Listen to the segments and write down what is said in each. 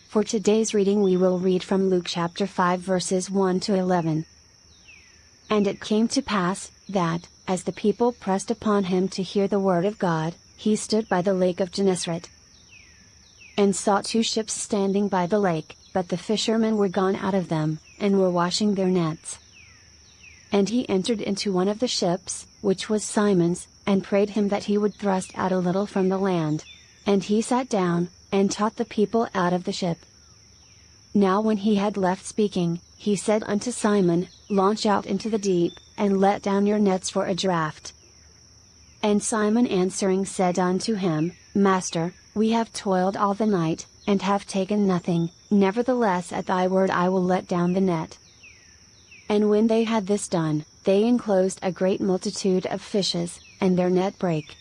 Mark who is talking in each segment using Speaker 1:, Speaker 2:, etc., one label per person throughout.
Speaker 1: For today's reading we will read from Luke chapter 5 verses 1 to 11. And it came to pass, that, as the people pressed upon him to hear the word of God, he stood by the lake of Gennesaret, and saw two ships standing by the lake, but the fishermen were gone out of them, and were washing their nets. And he entered into one of the ships, which was Simon's, and prayed him that he would thrust out a little from the land. And he sat down, and taught the people out of the ship. Now when he had left speaking, he said unto Simon, Launch out into the deep, and let down your nets for a draught. And Simon answering said unto him, Master, we have toiled all the night, and have taken nothing, nevertheless at thy word I will let down the net. And when they had this done, they enclosed a great multitude of fishes, and their net brake.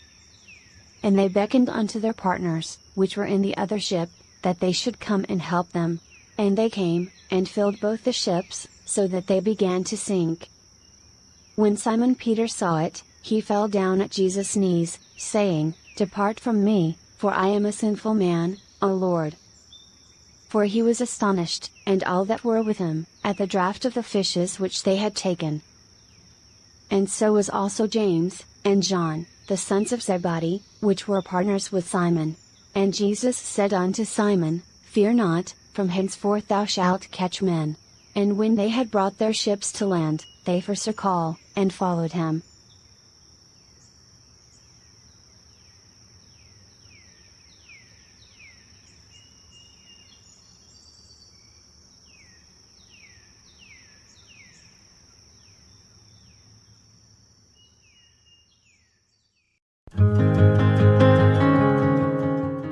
Speaker 1: And they beckoned unto their partners, which were in the other ship, that they should come and help them. And they came, and filled both the ships, so that they began to sink. When Simon Peter saw it, he fell down at Jesus' knees, saying, Depart from me, for I am a sinful man, O Lord. For he was astonished, and all that were with him, at the draught of the fishes which they had taken. And so was also James, and John, the sons of Zebedee, which were partners with Simon. And Jesus said unto Simon, Fear not, from henceforth thou shalt catch men. And when they had brought their ships to land, they forsook all, and followed him.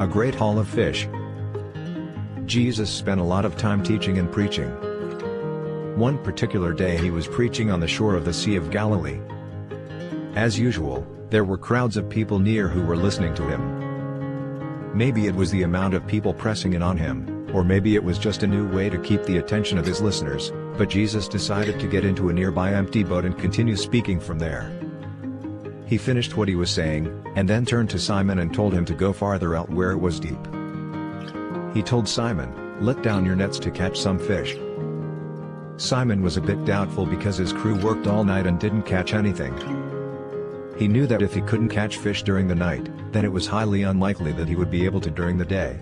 Speaker 2: A great haul of fish. Jesus spent a lot of time teaching and preaching. One particular day he was preaching on the shore of the Sea of Galilee. As usual, there were crowds of people near who were listening to him. Maybe it was the amount of people pressing in on him, or maybe it was just a new way to keep the attention of his listeners, but Jesus decided to get into a nearby empty boat and continue speaking from there. He finished what he was saying, and then turned to Simon and told him to go farther out where it was deep. He told Simon, Let down your nets to catch some fish. Simon was a bit doubtful because his crew worked all night and didn't catch anything. He knew that if he couldn't catch fish during the night, then it was highly unlikely that he would be able to during the day.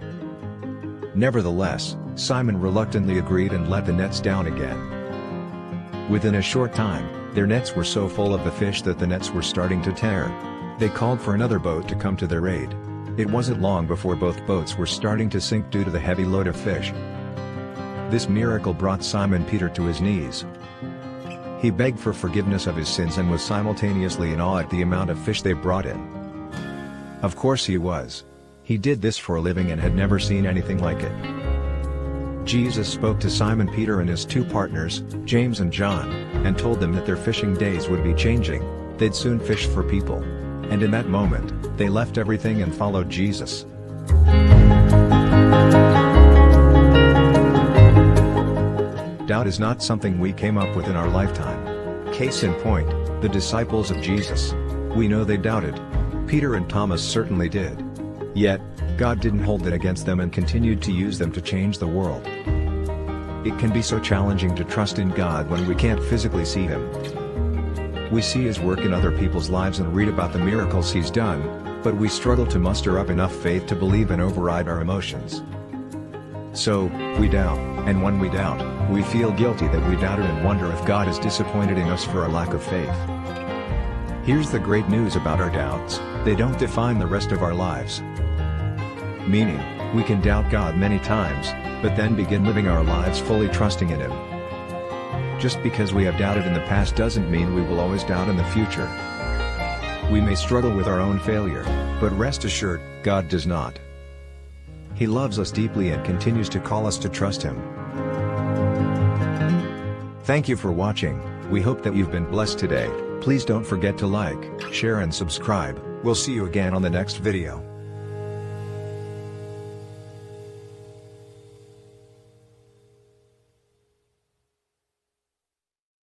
Speaker 2: Nevertheless, Simon reluctantly agreed and let the nets down again. Within a short time, their nets were so full of the fish that the nets were starting to tear. They called for another boat to come to their aid. It wasn't long before both boats were starting to sink due to the heavy load of fish. This miracle brought Simon Peter to his knees. He begged for forgiveness of his sins and was simultaneously in awe at the amount of fish they brought in. Of course he was. He did this for a living and had never seen anything like it. Jesus spoke to Simon Peter and his two partners, James and John, and told them that their fishing days would be changing. They'd soon fish for people. And in that moment, they left everything and followed Jesus. Doubt is not something we came up with in our lifetime. Case in point, the disciples of Jesus. We know they doubted. Peter and Thomas certainly did. Yet, God didn't hold it against them and continued to use them to change the world. It can be so challenging to trust in God when we can't physically see Him. We see His work in other people's lives and read about the miracles He's done, but we struggle to muster up enough faith to believe and override our emotions. So, we doubt, and when we doubt, we feel guilty that we doubted and wonder if God is disappointed in us for our lack of faith. Here's the great news about our doubts: they don't define the rest of our lives. Meaning, we can doubt God many times, but then begin living our lives fully trusting in Him. Just because we have doubted in the past doesn't mean we will always doubt in the future. We may struggle with our own failure, but rest assured, God does not. He loves us deeply and continues to call us to trust Him. Thank you for watching. We hope that you've been blessed today. Please don't forget to like, share and subscribe. We'll see you again on the next video.